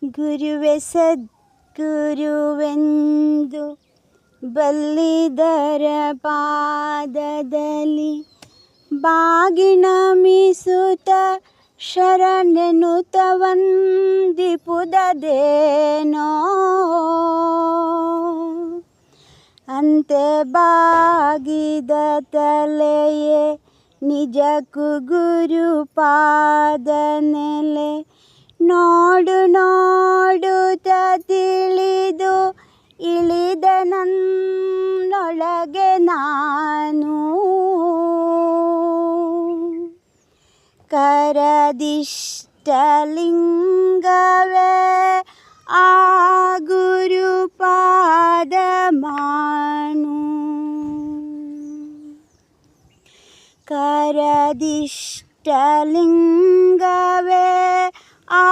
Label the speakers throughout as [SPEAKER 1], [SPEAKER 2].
[SPEAKER 1] ಗುರುವೆ ಸದ್ಗುರುವೆಂದು ಬಲ್ಲಿದರ ಪಾದದಲ್ಲಿ ಬಾಗಿಣ ಮೀಸುತ್ತ ಶರಣೆನುತ ವಂದಿಪುದದೇನೋ ಅಂತೆ ಬಾಗಿದ ತಲೆಯೇ ನಿಜಕ್ಕೂ ಗುರುಪಾದನೆಲೆ ನೋಡು ನೋಡುತ್ತ ತಿಳಿದು ಇಳಿದ ನನ್ನೊಳಗೆ ನಾನು ಕರದಿಷ್ಟಲಿಂಗವೇ ಆ ಗುರುಪಾದ ಮಾನು ಕರದಿಷ್ಟಲಿಂಗವೇ ಆ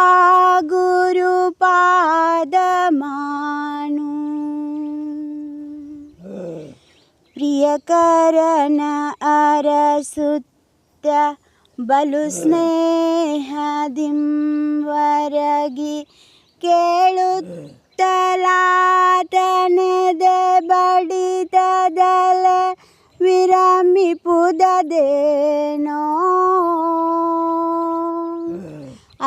[SPEAKER 1] ಗುರುಪಾದ ಮಾನು ಪ್ರಿಯಕರನ ಅರಸುತ್ತ ಬಲು ಸ್ನೇಹದಿಂವರಗಿ ಕೇಳುತ್ತಲಾತನೆದೆ ಬಡಿತದಲೆ ವಿರಮಿಪುದದೇನೋ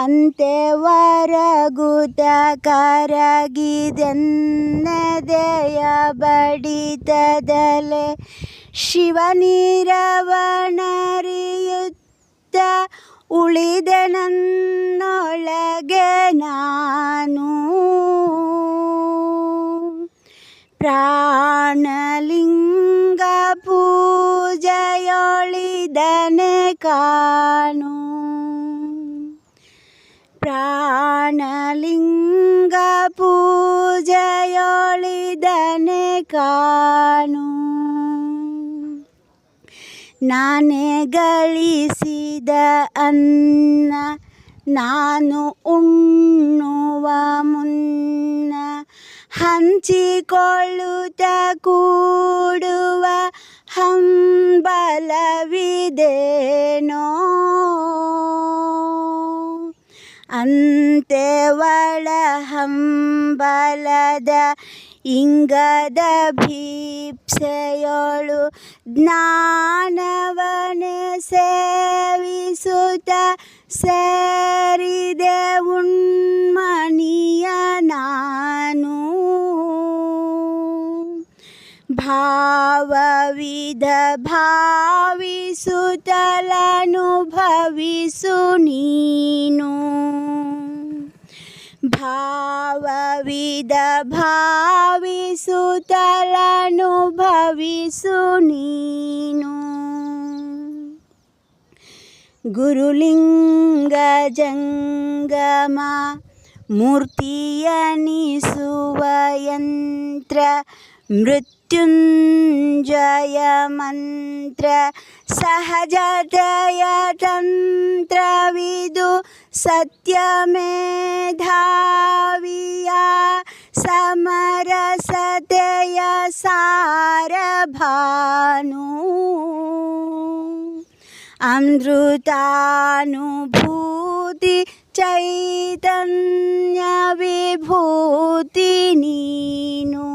[SPEAKER 1] ಅಂತೆ ವರಗುತ ಕರಗಿದೆನ್ನದೆಯ ಬಡಿತದಲೆ ಶಿವನಿರವಣರಿಯುತ್ತ ಉಳಿದ ನನ್ನೊಳಗೆ ನಾನು ಪ್ರಾಣಲಿಂಗ ಪೂಜೆಯೊಳಿದನೆ ಕಾಣು ಪ್ರಾಣಲಿಂಗ ಪೂಜೆಯೊಳಿದನೆ ಕಾಣು ನಾನೇ ಗಳಿಸಿದ ಅನ್ನ ನಾನು ಉಣ್ಣುವ ಮುನ್ನ ಹಂಚಿಕೊಳ್ಳುತ್ತ ಕೂಡುವ ಹಂಬಲವಿದೇನೋ ಅಂತೆ ಒಳ ಹಂಬಲದ ಇಂಗದ ಭೀಪ್ಸೆಯೊಳು ಜ್ಞಾನವನೆ ಸೇವಿಸುತ್ತ ಸೇರಿದೆ ಉನ್ಮಣಿಯ ನಾನು ಭಾವವಿಧ ಭಾವಿಸುತ್ತಲನುಭವಿಸು ನೀನು ಭಾವವಿಧ ಭಾವಿಸುತ್ತಲನುಭವಿಸು ನೀನು ಗುರುಲಿಂಗ ಜಂಗಮ ಮೂರ್ತಿಯನಿಸುವ ಯಂತ್ರ ಮೃತ್ಯುಂಜಯ ಮಂತ್ರ ಸಹಜತೆಯ ತಂತ್ರವಿದು ಸತ್ಯಮೇಧಾವಿಯ ಸಮರಸತೆಯ ಸಾರಭಾನು ಅಮೃತಾನುಭೂತಿ ಚೈತನ್ಯ ವಿಭೂತಿ ನೀನು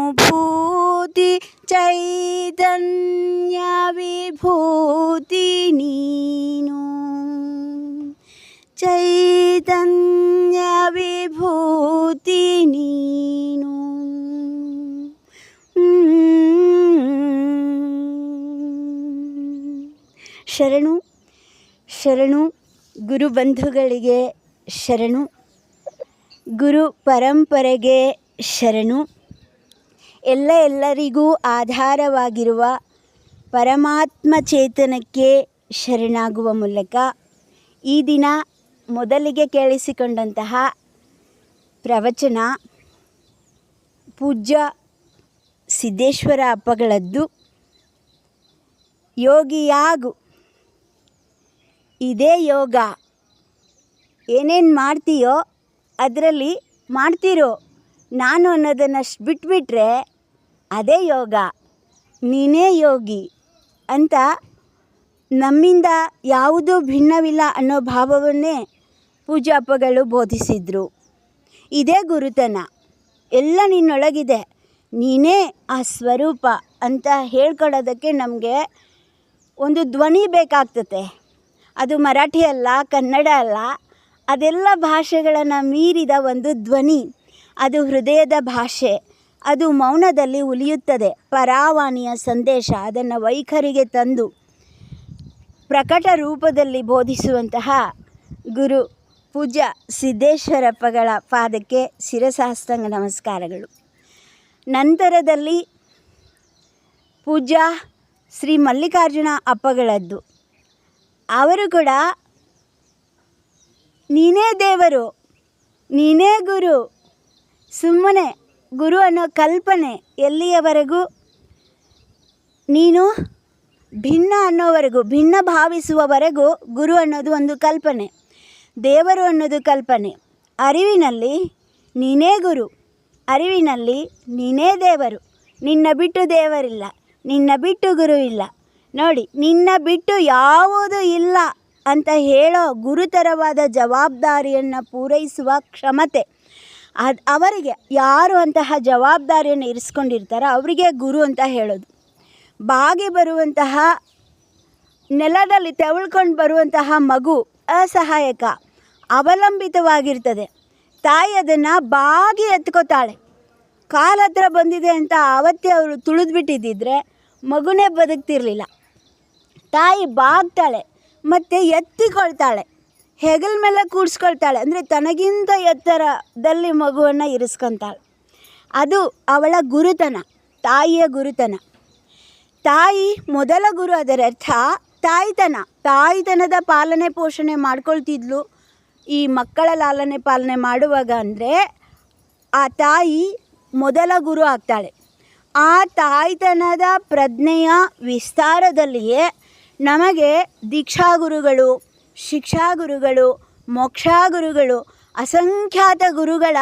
[SPEAKER 1] ಅಮೃತಾನುಭೂತಿ ಚೈತನ್ಯ ವಿಭೂತಿ ನೀನು ಚೈತನ್ಯ ವಿಭೂತಿ ನೀನು ಶರಣು ಶರಣು ಗುರುಬಂಧುಗಳಿಗೆ ಶರಣು ಗುರು ಪರಂಪರೆಗೆ ಶರಣು ಎಲ್ಲರಿಗೂ ಆಧಾರವಾಗಿರುವ ಪರಮಾತ್ಮ ಚೇತನಕ್ಕೆ ಶರಣಾಗುವ ಮೂಲಕ ಈ ದಿನ ಮೊದಲಿಗೆ ಕೇಳಿಸಿಕೊಂಡಂತಹ ಪ್ರವಚನ ಪೂಜ್ಯ ಸಿದ್ದೇಶ್ವರ ಅಪ್ಪಗಳದ್ದು. ಯೋಗಿಯಾಗು, ಇದೇ ಯೋಗ. ಏನೇನು ಮಾಡ್ತೀಯೋ ಅದರಲ್ಲಿ ಮಾಡ್ತಿರೋ, ನಾನು ಅನ್ನೋದನ್ನಷ್ಟು ಬಿಟ್ಬಿಟ್ರೆ ಅದೇ ಯೋಗ, ನೀನೇ ಯೋಗಿ ಅಂತ ನಮ್ಮಿಂದ ಯಾವುದೂ ಭಿನ್ನವಿಲ್ಲ ಅನ್ನೋ ಭಾವವನ್ನೇ ಪೂಜ್ಯಾಪ್ಪಗಳು ಬೋಧಿಸಿದರು. ಇದೇ ಗುರುತನ, ಎಲ್ಲ ನಿನ್ನೊಳಗಿದೆ, ನೀನೇ ಆ ಸ್ವರೂಪ ಅಂತ ಹೇಳ್ಕೊಳ್ಳೋದಕ್ಕೆ ನಮಗೆ ಒಂದು ಧ್ವನಿ ಬೇಕಾಗ್ತದೆ. ಅದು ಮರಾಠಿ ಅಲ್ಲ, ಕನ್ನಡ ಅಲ್ಲ, ಅದೆಲ್ಲ ಭಾಷೆಗಳನ್ನು ಮೀರಿದ ಒಂದು ಧ್ವನಿ. ಅದು ಹೃದಯದ ಭಾಷೆ, ಅದು ಮೌನದಲ್ಲಿ ಉಳಿಯುತ್ತದೆ. ಪರಾವಾಣಿಯ ಸಂದೇಶ ಅದನ್ನು ವೈಖರಿಗೆ ತಂದು ಪ್ರಕಟ ರೂಪದಲ್ಲಿ ಬೋಧಿಸುವಂತಹ ಗುರು ಪೂಜ್ಯ ಸಿದ್ದೇಶ್ವರಪ್ಪಗಳ ಪಾದಕ್ಕೆ ಶಿರಸಾಷ್ಟಾಂಗ ನಮಸ್ಕಾರಗಳು. ನಂತರದಲ್ಲಿ ಪೂಜ್ಯ ಶ್ರೀ ಮಲ್ಲಿಕಾರ್ಜುನ ಅಪ್ಪಗಳದ್ದು. ಅವರು ಕೂಡ ನೀನೇ ದೇವರು, ನೀನೇ ಗುರು, ಸುಮ್ಮನೆ ಗುರು ಅನ್ನೋ ಕಲ್ಪನೆ ಎಲ್ಲಿಯವರೆಗೂ ನೀನು ಭಿನ್ನ ಅನ್ನೋವರೆಗೂ, ಭಿನ್ನ ಭಾವಿಸುವವರೆಗೂ ಗುರು ಅನ್ನೋದು ಒಂದು ಕಲ್ಪನೆ, ದೇವರು ಅನ್ನೋದು ಕಲ್ಪನೆ. ಅರಿವಿನಲ್ಲಿ ನೀನೇ ಗುರು, ಅರಿವಿನಲ್ಲಿ ನೀನೇ ದೇವರು, ನಿನ್ನ ಬಿಟ್ಟು ದೇವರಿಲ್ಲ, ನಿನ್ನ ಬಿಟ್ಟು ಗುರು ಇಲ್ಲ. ನೋಡಿ, ನಿನ್ನ ಬಿಟ್ಟು ಯಾವುದೂ ಇಲ್ಲ ಅಂತ ಹೇಳೋ ಗುರುತರವಾದ ಜವಾಬ್ದಾರಿಯನ್ನು ಪೂರೈಸುವ ಕ್ಷಮತೆ ಅವರಿಗೆ, ಯಾರು ಅಂತಹ ಜವಾಬ್ದಾರಿಯನ್ನು ಇರಿಸ್ಕೊಂಡಿರ್ತಾರೋ ಅವರಿಗೆ ಗುರು ಅಂತ ಹೇಳೋದು. ಬಾಗಿ ಬರುವಂತಹ, ನೆಲದಲ್ಲಿ ತೆವಳ್ಕೊಂಡು ಬರುವಂತಹ ಮಗು ಅಸಹಾಯಕ, ಅವಲಂಬಿತವಾಗಿರ್ತದೆ. ತಾಯಿ ಅದನ್ನು ಬಾಗಿ ಎತ್ಕೋತಾಳೆ. ಕಾಲ ಹತ್ರ ಬಂದಿದೆ ಅಂತ ಆವತ್ತೇ ಅವರು ತುಳಿದ್ಬಿಟ್ಟಿದ್ದಿದ್ರೆ ಮಗುನೇ ಬದುಕ್ತಿರ್ಲಿಲ್ಲ. ತಾಯಿ ಬಾಗ್ತಾಳೆ ಮತ್ತು ಎತ್ತಿಕೊಳ್ತಾಳೆ, ಹೆಗಲ ಮೇಲೆ ಕೂಡಿಸ್ಕೊಳ್ತಾಳೆ. ಅಂದರೆ ತನಗಿಂತ ಎತ್ತರದಲ್ಲಿ ಮಗುವನ್ನು ಇರಿಸ್ಕೊತಾಳೆ. ಅದು ಅವಳ ಗುರುತನ, ತಾಯಿಯ ಗುರುತನ. ತಾಯಿ ಮೊದಲ ಗುರು. ಅದರ ಅರ್ಥ ತಾಯ್ತನದ ಪಾಲನೆ ಪೋಷಣೆ ಮಾಡ್ಕೊಳ್ತಿದ್ಲು ಈ ಮಕ್ಕಳ ಲಾಲನೆ ಪಾಲನೆ ಮಾಡುವಾಗ. ಅಂದರೆ ಆ ತಾಯಿ ಮೊದಲ ಗುರು ಆಗ್ತಾಳೆ. ಆ ತಾಯ್ತನದ ಪ್ರಜ್ಞೆಯ ವಿಸ್ತಾರದಲ್ಲಿಯೇ ನಮಗೆ ದೀಕ್ಷಾಗುರುಗಳು, ಶಿಕ್ಷಾಗುರುಗಳು, ಮೋಕ್ಷಾಗುರುಗಳು, ಅಸಂಖ್ಯಾತ ಗುರುಗಳ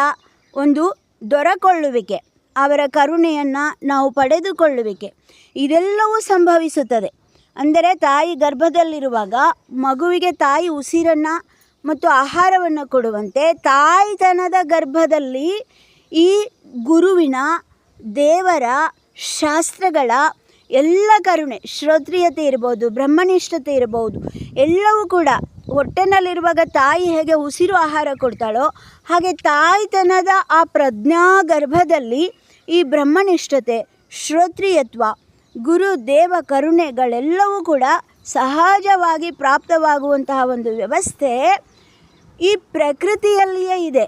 [SPEAKER 1] ಒಂದು ದೊರಕೊಳ್ಳುವಿಕೆ, ಅವರ ಕರುಣೆಯನ್ನು ನಾವು ಪಡೆದುಕೊಳ್ಳುವಿಕೆ, ಇದೆಲ್ಲವೂ ಸಂಭವಿಸುತ್ತದೆ. ಅಂದರೆ ತಾಯಿ ಗರ್ಭದಲ್ಲಿರುವಾಗ ಮಗುವಿಗೆ ತಾಯಿ ಉಸಿರನ್ನು ಮತ್ತು ಆಹಾರವನ್ನು ಕೊಡುವಂತೆ ತಾಯ್ತನದ ಗರ್ಭದಲ್ಲಿ ಈ ಗುರುವಿನ, ದೇವರ, ಶಾಸ್ತ್ರಗಳ ಎಲ್ಲ ಕರುಣೆ, ಶ್ರೋತ್ರಿಯತೆ ಇರ್ಬೋದು, ಬ್ರಹ್ಮನಿಷ್ಠತೆ ಇರ್ಬೋದು, ಎಲ್ಲವೂ ಕೂಡ ಹೊಟ್ಟೆನಲ್ಲಿರುವಾಗ ತಾಯಿ ಹೇಗೆ ಉಸಿರು ಆಹಾರ ಕೊಡ್ತಾಳೋ ಹಾಗೆ ತಾಯ್ತನದ ಆ ಪ್ರಜ್ಞಾ ಗರ್ಭದಲ್ಲಿ ಈ ಬ್ರಹ್ಮನಿಷ್ಠತೆ, ಶ್ರೋತ್ರಿಯತ್ವ, ಗುರು ದೇವ ಕರುಣೆಗಳೆಲ್ಲವೂ ಕೂಡ ಸಹಜವಾಗಿ ಪ್ರಾಪ್ತವಾಗುವಂತಹ ಒಂದು ವ್ಯವಸ್ಥೆ ಈ ಪ್ರಕೃತಿಯಲ್ಲಿಯೇ ಇದೆ.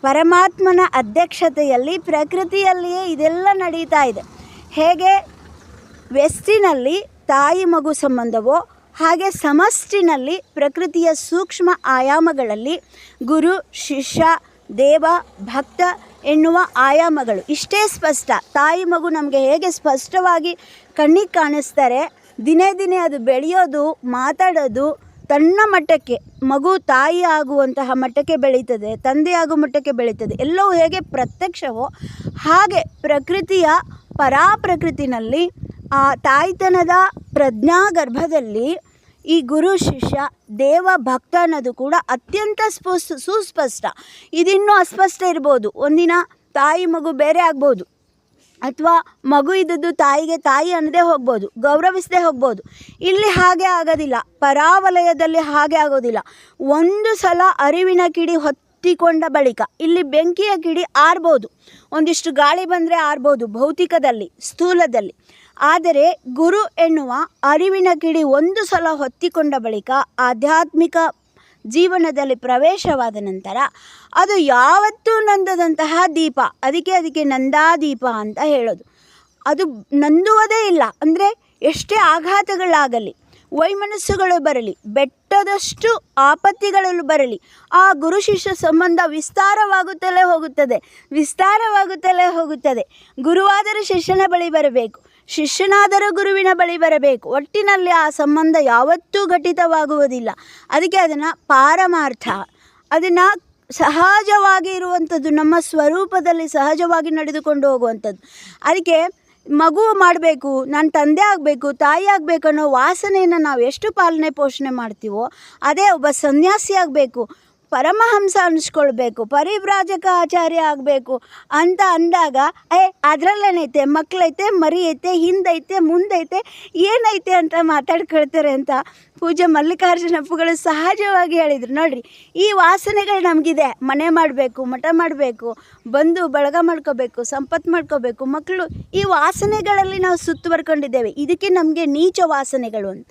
[SPEAKER 1] ಪರಮಾತ್ಮನ ಅಧ್ಯಕ್ಷತೆಯಲ್ಲಿ ಪ್ರಕೃತಿಯಲ್ಲಿಯೇ ಇದೆಲ್ಲ ನಡೀತಾ ಇದೆ. ಹೇಗೆ ವ್ಯಷ್ಟಿನಲ್ಲಿ ತಾಯಿ ಮಗು ಸಂಬಂಧವೋ ಹಾಗೆ ಸಮಷ್ಟಿನಲ್ಲಿ ಪ್ರಕೃತಿಯ ಸೂಕ್ಷ್ಮ ಆಯಾಮಗಳಲ್ಲಿ ಗುರು, ಶಿಷ್ಯ, ದೇವ, ಭಕ್ತ ಎನ್ನುವ ಆಯಾಮಗಳು ಇಷ್ಟೇ ಸ್ಪಷ್ಟ. ತಾಯಿ ಮಗು ನಮಗೆ ಹೇಗೆ ಸ್ಪಷ್ಟವಾಗಿ ಕಣ್ಣಿಗೆ ಕಾಣಿಸ್ತಾರೆ, ದಿನೇ ದಿನೇ ಅದು ಬೆಳೆಯೋದು, ಮಾತಾಡೋದು ತನ್ನ ಮಟ್ಟಕ್ಕೆ, ಮಗು ತಾಯಿ ಆಗುವಂತಹ ಮಟ್ಟಕ್ಕೆ ಬೆಳೀತದೆ, ತಂದೆ ಆಗುವ ಮಟ್ಟಕ್ಕೆ ಬೆಳೀತದೆ, ಎಲ್ಲವೂ ಹೇಗೆ ಪ್ರತ್ಯಕ್ಷವೋ ಹಾಗೆ ಪ್ರಕೃತಿಯ ಪರಾಪ್ರಕೃತಿನಲ್ಲಿ ಆ ತಾಯ್ತನದ ಪ್ರಜ್ಞಾಗರ್ಭದಲ್ಲಿ ಈ ಗುರು, ಶಿಷ್ಯ, ದೇವ, ಭಕ್ತ ಅನ್ನೋದು ಕೂಡ ಅತ್ಯಂತ ಸುಸ್ಪಷ್ಟ. ಇದಿನ್ನೂ ಅಸ್ಪಷ್ಟ ಇರ್ಬೋದು. ಒಂದಿನ ತಾಯಿ ಮಗು ಬೇರೆ ಆಗ್ಬೋದು, ಅಥವಾ ಮಗು ಇದ್ದದ್ದು ತಾಯಿಗೆ ತಾಯಿ ಅನ್ನದೇ ಹೋಗ್ಬೋದು, ಗೌರವಿಸದೇ ಹೋಗ್ಬೋದು. ಇಲ್ಲಿ ಹಾಗೆ ಆಗೋದಿಲ್ಲ. ಪರಾವಲಯದಲ್ಲಿ ಹಾಗೆ ಆಗೋದಿಲ್ಲ. ಒಂದು ಸಲ ಅರಿವಿನ ಕಿಡಿ ಹೊತ್ತಿಕೊಂಡ ಬಳಿಕ ಇಲ್ಲಿ ಬೆಂಕಿಯ ಕಿಡಿ ಆರ್ಬೋದು, ಒಂದಿಷ್ಟು ಗಾಳಿ ಬಂದರೆ ಆರ್ಬೋದು ಭೌತಿಕದಲ್ಲಿ, ಸ್ಥೂಲದಲ್ಲಿ. ಆದರೆ ಗುರು ಎನ್ನುವ ಅರಿವಿನ ಕಿಡಿ ಒಂದು ಸಲ ಹೊತ್ತಿಕೊಂಡ ಬಳಿಕ ಆಧ್ಯಾತ್ಮಿಕ ಜೀವನದಲ್ಲಿ ಪ್ರವೇಶವಾದ ನಂತರ ಅದು ಯಾವತ್ತೂ ನಂದದಂತಹ ದೀಪ. ಅದಕ್ಕೆ ನಂದಾದೀಪ ಅಂತ ಹೇಳೋದು. ಅದು ನಂದುವುದೇ ಇಲ್ಲ. ಅಂದರೆ ಎಷ್ಟೇ ಆಘಾತಗಳಾಗಲಿ, ವೈಮನಸ್ಸುಗಳು ಬರಲಿ, ಬೆಟ್ಟದಷ್ಟು ಆಪತ್ತಿಗಳು ಬರಲಿ, ಆ ಗುರು ಶಿಷ್ಯ ಸಂಬಂಧ ವಿಸ್ತಾರವಾಗುತ್ತಲೇ ಹೋಗುತ್ತದೆ. ಗುರುವಾದರೂ ಶಿಷ್ಯನ ಬಳಿ ಬರಬೇಕು, ಶಿಷ್ಯನಾದರೂ ಗುರುವಿನ ಬಳಿ ಬರಬೇಕು. ಒಟ್ಟಿನಲ್ಲಿ ಆ ಸಂಬಂಧ ಯಾವತ್ತೂ ಘಟಿತವಾಗುವುದಿಲ್ಲ. ಅದಕ್ಕೆ ಅದನ್ನು ಪಾರಮಾರ್ಥ, ಅದನ್ನು ಸಹಜವಾಗಿ ಇರುವಂಥದ್ದು, ನಮ್ಮ ಸ್ವರೂಪದಲ್ಲಿ ಸಹಜವಾಗಿ ನಡೆದುಕೊಂಡು ಹೋಗುವಂಥದ್ದು. ಅದಕ್ಕೆ ಮಗು ಮಾಡಬೇಕು, ನಾನು ತಂದೆ ಆಗಬೇಕು, ತಾಯಿ ಆಗಬೇಕು ಅನ್ನೋ ವಾಸನೆಯನ್ನು ನಾವು ಎಷ್ಟು ಪಾಲನೆ ಪೋಷಣೆ ಮಾಡ್ತೀವೋ, ಅದೇ ಒಬ್ಬ ಸನ್ಯಾಸಿ ಆಗಬೇಕು, ಪರಮಹಂಸ ಅನಿಸ್ಕೊಳ್ಬೇಕು, ಪರಿವ್ರಾಜಕ ಆಚಾರ್ಯ ಆಗಬೇಕು ಅಂತ ಅಂದಾಗ ಅದರಲ್ಲೇನೈತೆ, ಮಕ್ಕಳೈತೆ, ಮರಿ ಐತೆ, ಹಿಂದೈತೆ, ಮುಂದೈತೆ, ಏನೈತೆ ಅಂತ ಮಾತಾಡ್ಕೊಳ್ತಾರೆ ಅಂತ ಪೂಜ್ಯ ಮಲ್ಲಿಕಾರ್ಜುನಪ್ಪಗಳು ಸಹಜವಾಗಿ ಹೇಳಿದರು. ನೋಡಿರಿ, ಈ ವಾಸನೆಗಳು ನಮಗಿದೆ. ಮನೆ ಮಾಡಬೇಕು, ಮಠ ಮಾಡಬೇಕು, ಬಂದು ಬಳಗ ಮಾಡ್ಕೋಬೇಕು, ಸಂಪತ್ತು ಮಾಡ್ಕೋಬೇಕು, ಮಕ್ಕಳು, ಈ ವಾಸನೆಗಳಲ್ಲಿ ನಾವು ಸುತ್ತುವರ್ಕೊಂಡಿದ್ದೇವೆ. ಇದಕ್ಕೆ ನಮಗೆ ನೀಚ ವಾಸನೆಗಳು ಅಂತ.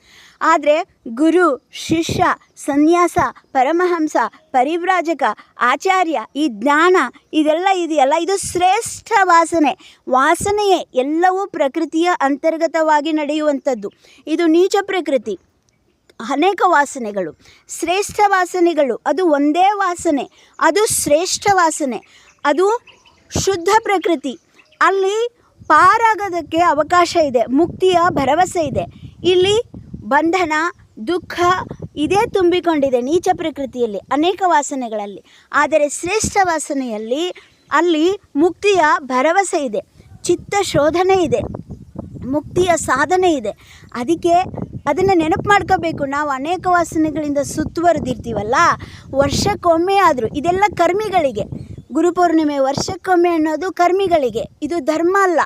[SPEAKER 1] ಆದರೆ ಗುರು, ಶಿಷ್ಯ, ಸನ್ಯಾಸ, ಪರಮಹಂಸ, ಪರಿವ್ರಾಜಕ, ಆಚಾರ್ಯ, ಈ ಜ್ಞಾನ ಇದೆಲ್ಲ ಇದೆಯಲ್ಲ, ಇದು ಶ್ರೇಷ್ಠ ವಾಸನೆಯೇ ಎಲ್ಲವೂ ಪ್ರಕೃತಿಯ ಅಂತರ್ಗತವಾಗಿ ನಡೆಯುವಂಥದ್ದು. ಇದು ನೀಚ ಪ್ರಕೃತಿ. ಅನೇಕ ವಾಸನೆಗಳು, ಶ್ರೇಷ್ಠ ವಾಸನೆಗಳು, ಅದು ಒಂದೇ ವಾಸನೆ, ಅದು ಶ್ರೇಷ್ಠ ವಾಸನೆ, ಅದು ಶುದ್ಧ ಪ್ರಕೃತಿ. ಅಲ್ಲಿ ಪಾರಾಗೋದಕ್ಕೆ ಅವಕಾಶ ಇದೆ, ಮುಕ್ತಿಯ ಭರವಸೆ ಇದೆ. ಇಲ್ಲಿ ಬಂಧನ, ದುಃಖ ಇದೇ ತುಂಬಿಕೊಂಡಿದೆ ನೀಚ ಪ್ರಕೃತಿಯಲ್ಲಿ, ಅನೇಕ ವಾಸನೆಗಳಲ್ಲಿ. ಆದರೆ ಶ್ರೇಷ್ಠ ವಾಸನೆಯಲ್ಲಿ ಅಲ್ಲಿ ಮುಕ್ತಿಯ ಭರವಸೆ ಇದೆ, ಚಿತ್ತ ಶೋಧನೆ ಇದೆ, ಮುಕ್ತಿಯ ಸಾಧನೆ ಇದೆ. ಅದಕ್ಕೆ ಅದನ್ನು ನೆನಪು ಮಾಡ್ಕೋಬೇಕು. ನಾವು ಅನೇಕ ವಾಸನೆಗಳಿಂದ ಸುತ್ತುವರೆದಿರ್ತೀವಲ್ಲ, ವರ್ಷಕ್ಕೊಮ್ಮೆ ಆದರೂ, ಇದೆಲ್ಲ ಕರ್ಮಿಗಳಿಗೆ. ಗುರುಪೌರ್ಣಿಮೆ ವರ್ಷಕ್ಕೊಮ್ಮೆ ಅನ್ನೋದು ಕರ್ಮಿಗಳಿಗೆ. ಇದು ಧರ್ಮ ಅಲ್ಲ.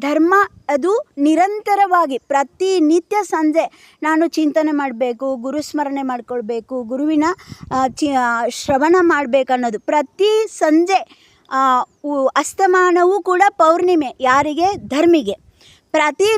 [SPEAKER 1] ಧರ್ಮ ಅದು ನಿರಂತರವಾಗಿ ಪ್ರತಿನಿತ್ಯ ಸಂಜೆ ನಾನು ಚಿಂತನೆ ಮಾಡಬೇಕು, ಗುರುಸ್ಮರಣೆ ಮಾಡ್ಕೊಳ್ಬೇಕು, ಗುರುವಿನ ಶ್ರವಣ ಮಾಡಬೇಕನ್ನೋದು. ಪ್ರತಿ ಸಂಜೆ ಅಸ್ತಮಾನವೂ ಕೂಡ ಪೌರ್ಣಿಮೆ. ಯಾರಿಗೆ? ಧರ್ಮಿಗೆ. ಪ್ರತಿ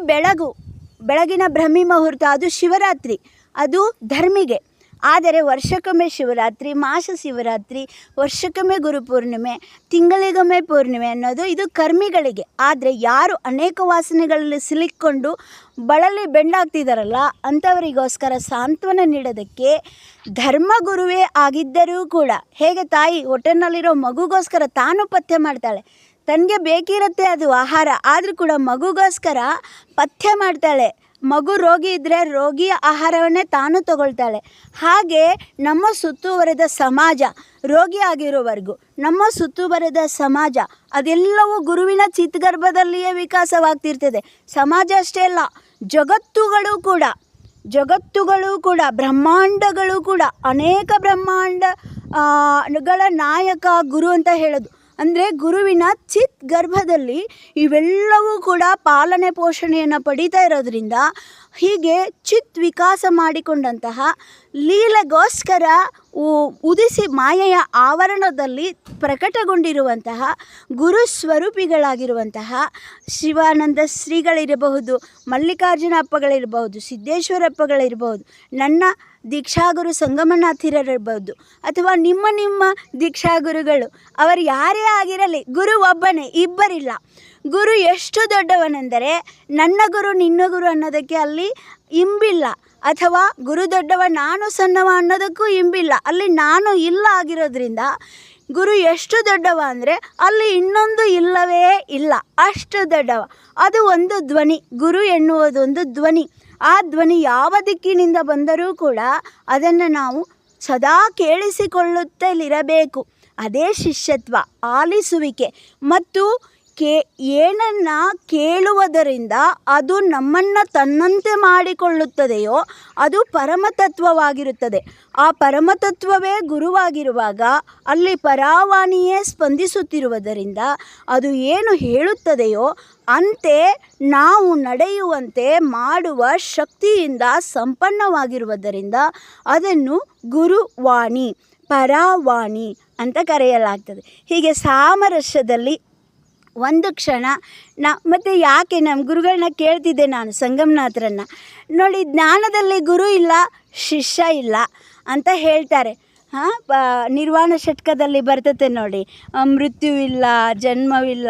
[SPEAKER 1] ಬೆಳಗಿನ ಬ್ರಹ್ಮಿ ಮುಹೂರ್ತ ಅದು ಶಿವರಾತ್ರಿ, ಅದು ಧರ್ಮಿಗೆ. ಆದರೆ ವರ್ಷಕ್ಕೊಮ್ಮೆ ಶಿವರಾತ್ರಿ, ಮಾಸ ಶಿವರಾತ್ರಿ, ವರ್ಷಕ್ಕೊಮ್ಮೆ ಗುರುಪೂರ್ಣಿಮೆ, ತಿಂಗಳಿಗೊಮ್ಮೆ ಪೂರ್ಣಿಮೆ ಅನ್ನೋದು ಇದು ಕರ್ಮಿಗಳಿಗೆ. ಆದರೆ ಯಾರು ಅನೇಕ ವಾಸನೆಗಳಲ್ಲಿ ಸಿಲುಕಿಕೊಂಡು ಬಳಲಿ ಬೆಂಡಾಗ್ತಿದ್ದಾರಲ್ಲ, ಅಂಥವರಿಗೋಸ್ಕರ ಸಾಂತ್ವನ ನೀಡೋದಕ್ಕೆ ಧರ್ಮಗುರುವೇ ಆಗಿದ್ದರೂ ಕೂಡ, ಹೇಗೆ ತಾಯಿ ಹೊಟ್ಟೆನಲ್ಲಿರೋ ಮಗುಗೋಸ್ಕರ ತಾನು ಪಥ್ಯ ಮಾಡ್ತಾಳೆ, ತನಗೆ ಬೇಕಿರುತ್ತೆ ಅದು ಆಹಾರ, ಆದರೂ ಕೂಡ ಮಗುಗೋಸ್ಕರ ಪಥ್ಯ ಮಾಡ್ತಾಳೆ. ಮಗು ರೋಗಿ ಇದ್ದರೆ ರೋಗಿಯ ಆಹಾರವನ್ನೇ ತಾನು ತಗೊಳ್ತಾಳೆ. ಹಾಗೆ ನಮ್ಮ ಸುತ್ತುವರೆದ ಸಮಾಜ, ರೋಗಿ ಆಗಿರೋವರೆಗೂ ನಮ್ಮ ಸುತ್ತುವರೆದ ಸಮಾಜ ಅದೆಲ್ಲವೂ ಗುರುವಿನ ಚಿತ್ಗರ್ಭದಲ್ಲಿಯೇ ವಿಕಾಸವಾಗ್ತಿರ್ತದೆ. ಸಮಾಜ ಅಷ್ಟೇ ಅಲ್ಲ, ಜಗತ್ತುಗಳು ಕೂಡ ಬ್ರಹ್ಮಾಂಡಗಳು ಕೂಡ, ಅನೇಕ ಬ್ರಹ್ಮಾಂಡಗಳ ನಾಯಕ ಗುರು ಅಂತ ಹೇಳೋದು. ಅಂದರೆ ಗುರುವಿನ ಚಿತ್ ಗರ್ಭದಲ್ಲಿ ಇವೆಲ್ಲವೂ ಕೂಡ ಪಾಲನೆ ಪೋಷಣೆಯನ್ನು ಪಡೀತಾ ಇರೋದ್ರಿಂದ, ಹೀಗೆ ಚಿತ್ ವಿಕಾಸ ಮಾಡಿಕೊಂಡಂತಹ ಲೀಲೆಗೋಸ್ಕರ ಉದಿಸಿ ಮಾಯೆಯ ಆವರಣದಲ್ಲಿ ಪ್ರಕಟಗೊಂಡಿರುವಂತಹ ಗುರು ಸ್ವರೂಪಿಗಳಾಗಿರುವಂತಹ ಶಿವಾನಂದ ಶ್ರೀಗಳಿರಬಹುದು, ಮಲ್ಲಿಕಾರ್ಜುನ ಅಪ್ಪಗಳಿರಬಹುದು, ಸಿದ್ದೇಶ್ವರಪ್ಪಗಳಿರಬಹುದು, ನನ್ನ ದೀಕ್ಷಾಗುರು ಸಂಗಮನಾಥಿರಬಹುದು, ಅಥವಾ ನಿಮ್ಮ ದೀಕ್ಷಾಗುರುಗಳು, ಅವರು ಯಾರೇ ಆಗಿರಲಿ, ಗುರು ಒಬ್ಬನೇ, ಇಬ್ಬರಿಲ್ಲ. ಗುರು ಎಷ್ಟು ದೊಡ್ಡವನೆಂದರೆ ನನ್ನ ಗುರು ನಿನ್ನ ಗುರು ಅನ್ನೋದಕ್ಕೆ ಅಲ್ಲಿ ಇಂಬಿಲ್ಲ, ಅಥವಾ ಗುರು ದೊಡ್ಡವ ನಾನು ಸಣ್ಣವ ಅನ್ನೋದಕ್ಕೂ ಇಂಬಿಲ್ಲ. ಅಲ್ಲಿ ನಾನು ಇಲ್ಲ ಆಗಿರೋದ್ರಿಂದ ಗುರು ಎಷ್ಟು ದೊಡ್ಡವ ಅಂದರೆ ಅಲ್ಲಿ ಇನ್ನೊಂದು ಇಲ್ಲವೇ ಇಲ್ಲ, ಅಷ್ಟು ದೊಡ್ಡವ. ಅದು ಒಂದು ಧ್ವನಿ, ಗುರು ಎನ್ನುವುದೊಂದು ಧ್ವನಿ. ಆ ಧ್ವನಿ ಯಾವ ದಿಕ್ಕಿನಿಂದ ಬಂದರೂ ಕೂಡ ಅದನ್ನು ನಾವು ಸದಾ ಕೇಳಿಸಿಕೊಳ್ಳುತ್ತಲಿರಬೇಕು. ಅದೇ ಶಿಷ್ಯತ್ವ, ಆಲಿಸುವಿಕೆ. ಮತ್ತು ಏನನ್ನು ಕೇಳುವುದರಿಂದ ಅದು ನಮ್ಮನ್ನು ತನ್ನಂತೆ ಮಾಡಿಕೊಳ್ಳುತ್ತದೆಯೋ ಅದು ಪರಮತತ್ವವಾಗಿರುತ್ತದೆ. ಆ ಪರಮತತ್ವವೇ ಗುರುವಾಗಿರುವಾಗ ಅಲ್ಲಿ ಪರಾವಾಣಿಯೇ ಸ್ಪಂದಿಸುತ್ತಿರುವುದರಿಂದ ಅದು ಏನು ಹೇಳುತ್ತದೆಯೋ ಅಂತೆ ನಾವು ನಡೆಯುವಂತೆ ಮಾಡುವ ಶಕ್ತಿಯಿಂದ ಸಂಪನ್ನವಾಗಿರುವುದರಿಂದ ಅದನ್ನು ಗುರುವಾಣಿ, ಪರಾವಾಣಿ ಅಂತ ಕರೆಯಲಾಗ್ತದೆ. ಹೀಗೆ ಸಾಮರಸ್ಯದಲ್ಲಿ ಒಂದು ಕ್ಷಣ ಮತ್ತು ಯಾಕೆ ನಮ್ಮ ಗುರುಗಳನ್ನ ಕೇಳ್ತಿದ್ದೆ ನಾನು, ಸಂಗಮನಾಥರನ್ನು ನೋಡಿ, ಜ್ಞಾನದಲ್ಲಿ ಗುರು ಇಲ್ಲ, ಶಿಷ್ಯ ಇಲ್ಲ ಅಂತ ಹೇಳ್ತಾರೆ. ನಿರ್ವಾಣ ಷಟ್ಕದಲ್ಲಿ ಬರ್ತತೆ ನೋಡಿ, ಮೃತ್ಯುವಿಲ್ಲ, ಜನ್ಮವಿಲ್ಲ,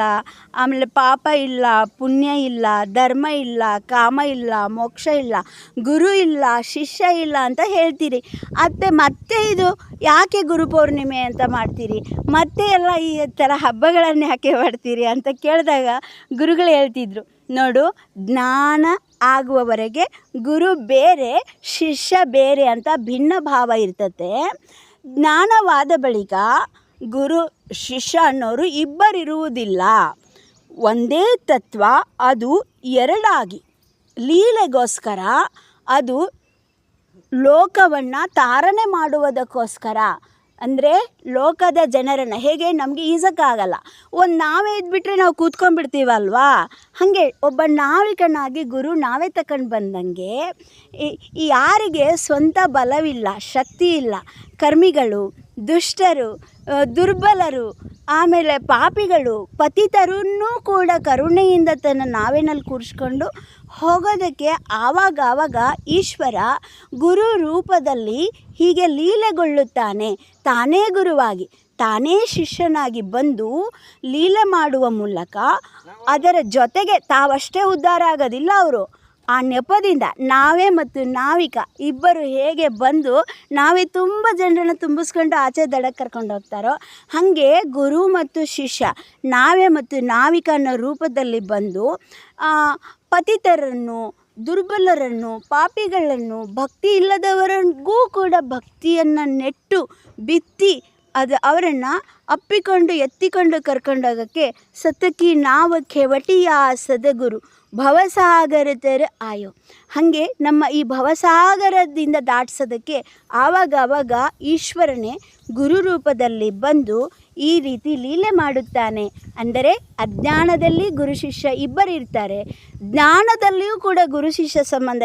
[SPEAKER 1] ಆಮೇಲೆ ಪಾಪ ಇಲ್ಲ, ಪುಣ್ಯ ಇಲ್ಲ, ಧರ್ಮ ಇಲ್ಲ, ಕಾಮ ಇಲ್ಲ, ಮೋಕ್ಷ ಇಲ್ಲ, ಗುರು ಇಲ್ಲ, ಶಿಷ್ಯ ಇಲ್ಲ ಅಂತ ಹೇಳ್ತೀರಿ. ಮತ್ತೆ ಇದು ಯಾಕೆ ಗುರು ಪೌರ್ಣಿಮೆ ಅಂತ ಮಾಡ್ತೀರಿ, ಮತ್ತೆ ಎಲ್ಲ ಈ ಥರ ಹಬ್ಬಗಳನ್ನು ಯಾಕೆ ಮಾಡ್ತೀರಿ ಅಂತ ಕೇಳಿದಾಗ ಗುರುಗಳು ಹೇಳ್ತಿದ್ರು, ನೋಡು, ಜ್ಞಾನ ಆಗುವವರೆಗೆ ಗುರು ಬೇರೆ ಶಿಷ್ಯ ಬೇರೆ ಅಂತ ಭಿನ್ನ ಭಾವ ಇರ್ತತೆ. ಜ್ಞಾನವಾದ ಬಳಿಕ ಗುರು ಶಿಷ್ಯ ಅನ್ನೋರು ಇಬ್ಬರಿರುವುದಿಲ್ಲ. ಒಂದೇ ತತ್ವ, ಅದು ಎರಡಾಗಿ ಲೀಲೆಗೋಸ್ಕರ, ಅದು ಲೋಕವನ್ನು ತಾರಣೆ ಮಾಡುವುದಕ್ಕೋಸ್ಕರ. ಅಂದರೆ ಲೋಕದ ಜನರನ್ನು ಹೇಗೆ ನಮಗೆ ಈಜಕ್ಕಾಗಲ್ಲ, ಒಂದು ನಾವೇ ಇದ್ಬಿಟ್ರೆ ನಾವು ಕೂತ್ಕೊಂಡ್ಬಿಡ್ತೀವಲ್ವಾ, ಹಾಗೆ ಒಬ್ಬ ನಾವಿಕನಾಗಿ ಗುರು ನಾವೇ ತಗೊಂಡು ಬಂದಂಗೆ ಈ ಯಾರಿಗೆ ಸ್ವಂತ ಬಲವಿಲ್ಲ, ಶಕ್ತಿ ಇಲ್ಲ, ಕರ್ಮಿಗಳು, ದುಷ್ಟರು, ದುರ್ಬಲರು, ಆಮೇಲೆ ಪಾಪಿಗಳು, ಪತಿತರನ್ನೂ ಕೂಡ ಕರುಣೆಯಿಂದ ತನ್ನ ನಾವೇನಲ್ಲಿ ಕೂರಿಸ್ಕೊಂಡು ಹೋಗೋದಕ್ಕೆ ಆವಾಗ ಈಶ್ವರ ಗುರು ರೂಪದಲ್ಲಿ ಹೀಗೆ ಲೀಲೆಗೊಳ್ಳುತ್ತಾನೆ. ತಾನೇ ಗುರುವಾಗಿ, ತಾನೇ ಶಿಷ್ಯನಾಗಿ ಬಂದು ಲೀಲೆ ಮಾಡುವ ಮೂಲಕ ಅದರ ಜೊತೆಗೆ ತಾವಷ್ಟೇ ಉದ್ಧಾರ ಆಗೋದಿಲ್ಲ ಅವರು. ಆ ನೆಪದಿಂದ ನಾವೇ ಮತ್ತು ನಾವಿಕ ಇಬ್ಬರು ಹೇಗೆ ಬಂದು ನಾವೇ ತುಂಬ ಜನರನ್ನು ತುಂಬಿಸ್ಕೊಂಡು ಆಚೆ ದಡಕ್ಕೆ ಕರ್ಕೊಂಡು ಹೋಗ್ತಾರೋ, ಹಾಗೆ ಗುರು ಮತ್ತು ಶಿಷ್ಯ ನಾವೇ ಮತ್ತು ನಾವಿಕ ಅನ್ನೋ ರೂಪದಲ್ಲಿ ಬಂದು ಪತಿತರನ್ನು, ದುರ್ಬಲರನ್ನು, ಪಾಪಿಗಳನ್ನು, ಭಕ್ತಿ ಇಲ್ಲದವರಿಗೂ ಕೂಡ ಭಕ್ತಿಯನ್ನು ನೆಟ್ಟು ಬಿತ್ತಿ ಅದು ಅವರನ್ನು ಅಪ್ಪಿಕೊಂಡು ಎತ್ತಿಕೊಂಡು ಕರ್ಕೊಂಡೋಗೋಕ್ಕೆ ಸತಕಿ ನಾವಕ್ಕೆ ವಟಿಯ ಸದಗುರು ಭವಸಾಗರ ತರ ಆಯೋ. ಹಾಗೆ ನಮ್ಮ ಈ ಭವಸಾಗರದಿಂದ ದಾಟಿಸೋದಕ್ಕೆ ಆವಾಗ ಈಶ್ವರನೇ ಗುರು ರೂಪದಲ್ಲಿ ಬಂದು ಈ ರೀತಿ ಲೀಲೆ ಮಾಡುತ್ತಾನೆ. ಅಂದರೆ ಅಜ್ಞಾನದಲ್ಲಿ ಗುರು ಶಿಷ್ಯ ಇಬ್ಬರು ಇರ್ತಾರೆ, ಜ್ಞಾನದಲ್ಲಿಯೂ ಕೂಡ ಗುರು ಶಿಷ್ಯ ಸಂಬಂಧ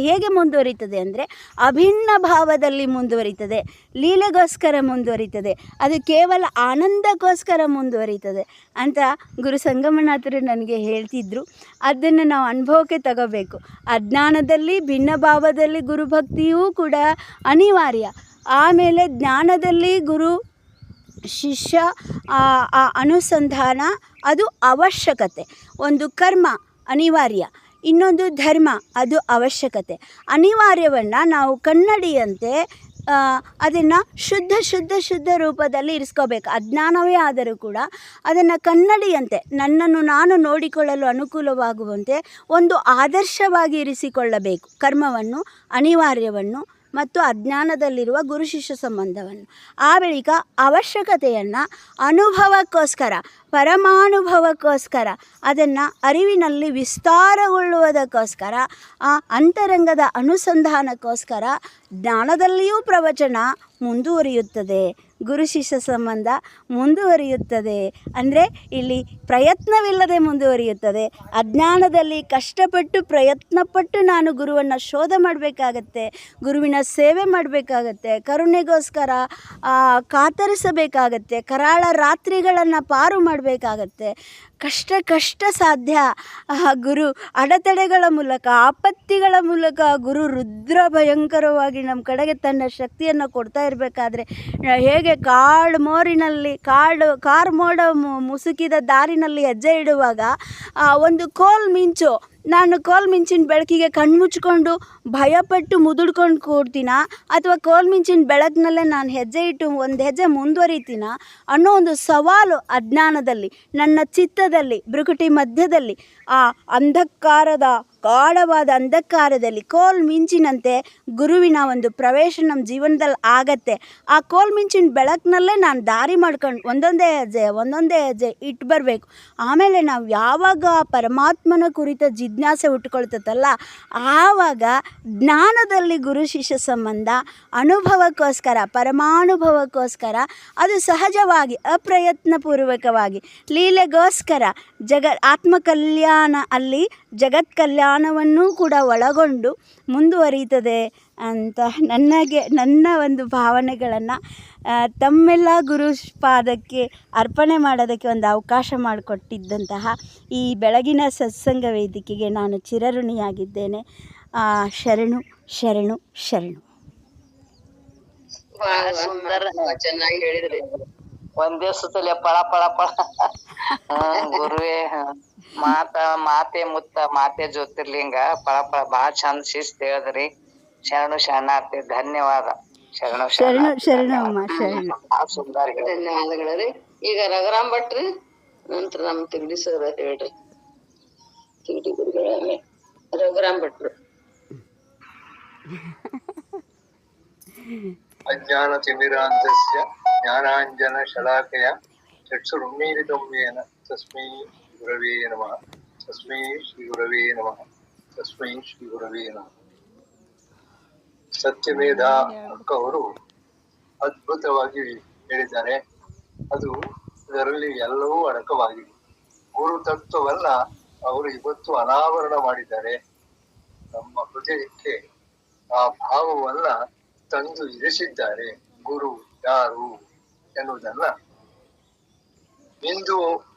[SPEAKER 1] ಹೇಗೆ ಮುಂದುವರಿತದೆ ಅಂದರೆ ಅಭಿನ್ನ ಭಾವದಲ್ಲಿ ಮುಂದುವರಿತದೆ, ಲೀಲೆಗೋಸ್ಕರ ಮುಂದುವರಿತದೆ, ಅದು ಕೇವಲ ಆನಂದಕ್ಕೋಸ್ಕರ ಮುಂದುವರಿತದೆ ಅಂತ ಗುರು ಸಂಗಮನಾಥರು ನನಗೆ ಹೇಳ್ತಿದ್ರು. ಅದನ್ನು ನಾವು ಅನುಭವಕ್ಕೆ ತಗೋಬೇಕು. ಅಜ್ಞಾನದಲ್ಲಿ ಭಿನ್ನ ಭಾವದಲ್ಲಿ ಗುರುಭಕ್ತಿಯೂ ಕೂಡ ಅನಿವಾರ್ಯ. ಆಮೇಲೆ ಜ್ಞಾನದಲ್ಲಿ ಗುರು ಶಿಷ್ಯ ಅನುಸಂಧಾನ ಅದು ಅವಶ್ಯಕತೆ. ಒಂದು ಕರ್ಮ ಅನಿವಾರ್ಯ, ಇನ್ನೊಂದು ಧರ್ಮ ಅದು ಅವಶ್ಯಕತೆ. ಅನಿವಾರ್ಯವನ್ನು ನಾವು ಕನ್ನಡಿಯಂತೆ ಅದನ್ನು ಶುದ್ಧ ರೂಪದಲ್ಲಿ ಇರಿಸ್ಕೋಬೇಕು. ಅಜ್ಞಾನವೇ ಆದರೂ ಕೂಡ ಅದನ್ನು ಕನ್ನಡಿಯಂತೆ ನನ್ನನ್ನು ನಾನು ನೋಡಿಕೊಳ್ಳಲು ಅನುಕೂಲವಾಗುವಂತೆ ಒಂದು ಆದರ್ಶವಾಗಿ ಇರಿಸಿಕೊಳ್ಳಬೇಕು. ಕರ್ಮವನ್ನು, ಅನಿವಾರ್ಯವನ್ನು ಮತ್ತು ಅಜ್ಞಾನದಲ್ಲಿರುವ ಗುರು ಶಿಷ್ಯ ಸಂಬಂಧವನ್ನು. ಆ ಬಳಿಕ ಅವಶ್ಯಕತೆಯನ್ನು ಅನುಭವಕ್ಕೋಸ್ಕರ, ಪರಮಾನುಭವಕ್ಕೋಸ್ಕರ, ಅದನ್ನು ಅರಿವಿನಲ್ಲಿ ವಿಸ್ತಾರಗೊಳ್ಳುವುದಕ್ಕೋಸ್ಕರ, ಆ ಅಂತರಂಗದ ಅನುಸಂಧಾನಕ್ಕೋಸ್ಕರ ಜ್ಞಾನದಲ್ಲಿಯೂ ಪ್ರವಚನ ಮುಂದುವರಿಯುತ್ತದೆ, ಗುರು ಶಿಷ್ಯ ಸಂಬಂಧ ಮುಂದುವರಿಯುತ್ತದೆ. ಅಂದರೆ ಇಲ್ಲಿ ಪ್ರಯತ್ನವಿಲ್ಲದೆ ಮುಂದುವರಿಯುತ್ತದೆ. ಅಜ್ಞಾನದಲ್ಲಿ ಕಷ್ಟಪಟ್ಟು ಪ್ರಯತ್ನಪಟ್ಟು ನಾನು ಗುರುವನ್ನು ಶೋಧ ಮಾಡಬೇಕಾಗತ್ತೆ, ಗುರುವಿನ ಸೇವೆ ಮಾಡಬೇಕಾಗತ್ತೆ, ಕರುಣೆಗೋಸ್ಕರ ಕಾತರಿಸಬೇಕಾಗತ್ತೆ, ಕರಾಳ ರಾತ್ರಿಗಳನ್ನು ಪಾರು ಮಾಡಬೇಕಾಗತ್ತೆ. ಕಷ್ಟ ಸಾಧ್ಯ. ಗುರು ಅಡೆತಡೆಗಳ ಮೂಲಕ, ಆಪತ್ತಿಗಳ ಮೂಲಕ ಗುರು ರುದ್ರ ಭಯಂಕರವಾಗಿ ನಮ್ಮ ಕಡೆಗೆ ತನ್ನ ಶಕ್ತಿಯನ್ನು ಕೊಡ್ತಾ ಇರಬೇಕಾದ್ರೆ ಹೇಗೆ ಕಾರ್ ಮೋಡ ಮುಸುಕಿದ ದಾರಿನಲ್ಲಿ ಹೆಜ್ಜೆ ಇಡುವಾಗ ಒಂದು ಕೋಲ್ ಮಿಂಚು, ನಾನು ಕೋಲ್ ಮಿಂಚಿನ ಬೆಳಕಿಗೆ ಕಣ್ಮುಚ್ಕೊಂಡು ಭಯಪಟ್ಟು ಮುದುಡ್ಕೊಂಡು ಕೂಡ್ತೀನ, ಅಥವಾ ಕೋಲ್ ಮಿಂಚಿನ ಬೆಳಕಿನಲ್ಲೇ ನಾನು ಹೆಜ್ಜೆ ಇಟ್ಟು ಒಂದು ಹೆಜ್ಜೆ ಮುಂದುವರಿತೀನ ಅನ್ನೋ ಒಂದು ಸವಾಲು ಅಜ್ಞಾನದಲ್ಲಿ, ನನ್ನ ಚಿತ್ತದಲ್ಲಿ, ಭ್ರುಕುಟಿ ಮಧ್ಯದಲ್ಲಿ, ಆ ಅಂಧಕಾರದ ಗಾಢವಾದ ಅಂಧಕಾರದಲ್ಲಿ ಕೋಲ್ ಮಿಂಚಿನಂತೆ ಗುರುವಿನ ಒಂದು ಪ್ರವೇಶ ನಮ್ಮ ಜೀವನದಲ್ಲಿ ಆಗತ್ತೆ. ಆ ಕೋಲ್ ಮಿಂಚಿನ ಬೆಳಕಿನಲ್ಲೇ ನಾನು ದಾರಿ ಮಾಡ್ಕೊಂಡು ಒಂದೊಂದೇ ಹೆಜ್ಜೆ ಇಟ್ಟು ಬರಬೇಕು. ಆಮೇಲೆ ನಾವು ಯಾವಾಗ ಪರಮಾತ್ಮನ ಕುರಿತ ಜಿಜ್ಞಾಸೆ ಹುಟ್ಕೊಳ್ತದಲ್ಲ, ಆವಾಗ ಜ್ಞಾನದಲ್ಲಿ ಗುರು ಶಿಷ್ಯ ಸಂಬಂಧ ಅನುಭವಕ್ಕೋಸ್ಕರ, ಪರಮಾನುಭವಕ್ಕೋಸ್ಕರ ಅದು ಸಹಜವಾಗಿ ಅಪ್ರಯತ್ನಪೂರ್ವಕವಾಗಿ ಲೀಲೆಗೋಸ್ಕರ ಆತ್ಮಕಲ್ಯಾಣ ಅಲ್ಲಿ ಜಗತ್ ಕಲ್ಯಾಣವನ್ನೂ ಕೂಡ ಒಳಗೊಂಡು ಮುಂದುವರಿಯುತ್ತದೆ ಅಂತ ನನ್ನ ಒಂದು ಭಾವನೆಗಳನ್ನು ತಮ್ಮೆಲ್ಲ ಗುರು ಪಾದಕ್ಕೆ ಅರ್ಪಣೆ ಮಾಡೋದಕ್ಕೆ ಒಂದು ಅವಕಾಶ ಮಾಡಿಕೊಟ್ಟಿದ್ದಂತಹ ಈ ಬೆಳಗಿನ ಸತ್ಸಂಗ ವೇದಿಕೆಗೆ ನಾನು ಚಿರಋಣಿಯಾಗಿದ್ದೇನೆ. ಶರಣು ಶರಣು ಶರಣು.
[SPEAKER 2] ಸುಂದರ, ಚೆನ್ನಾಗಿ ಹೇಳಿದ್ರಿ. ಒಂದೇ ಸುತ್ತಲೇ ಪಳ ಪಳ ಪಳ. ಗುರುವೇ ಮಾತೆ ಮುತ್ತ, ಮಾತೆ ಜ್ಯೋತಿರ್ಲಿಂಗ, ಪಳ ಪಳ ಬಾಳ ಚಂದ ಶಿಸ್ತು ಹೇಳಿದ್ರಿ. ಶರಣು ಶರಣಾರ್ಥಿ, ಧನ್ಯವಾದ. ಶರಣು
[SPEAKER 1] ಶರಣು ಶರಣು ಅಮ್ಮ, ಶರಣು.
[SPEAKER 2] ಸುಂದರ, ಧನ್ಯವಾದಗಳು. ಈಗ ರಘುರಾಮ್ ಭಟ್ರಿ, ನಂತರ ನಮ್ಮ ತಿಗಡಿ ಸರ್ ಹೇಳ್ರಿ. ತಿಗಡಿ ಗುರುಗಳ ರಘುರಾಮ್ ಭಟ್ರು.
[SPEAKER 3] ಅಜ್ಞಾನ ತಿಮಿರಾಂಧಸ್ಯ ಜ್ಞಾನಾಂಜನ ಶಲಾಕಯ ಚಕ್ಷುರುನ್ಮೀಲಿತಂ ಯೇನ ತಸ್ಮೈ ಗುರವೇ ನಮಃ. ತಸ್ಮೈ ಶ್ರೀ ಗುರವೇ ನಮಃ. ತಸ್ಮೈ ಶ್ರೀ ಗುರವೇ ನಮಃ. ಸತ್ಯವೇದ ಅವರು ಅದ್ಭುತವಾಗಿ ಹೇಳಿದ್ದಾರೆ. ಅದು ಇದರಲ್ಲಿ ಎಲ್ಲವೂ ಅಡಕವಾಗಿದೆ. ಗುರು ತತ್ವವನ್ನ ಅವರು ಇವತ್ತು ಅನಾವರಣ ಮಾಡಿದ್ದಾರೆ. ನಮ್ಮ ಹೃದಯಕ್ಕೆ ಆ ಭಾವವನ್ನ ತಂದು ಇರಿಸಿದ್ದಾರೆ. ಗುರು ಯಾರು ಎನ್ನುವುದನ್ನ ಇಂದು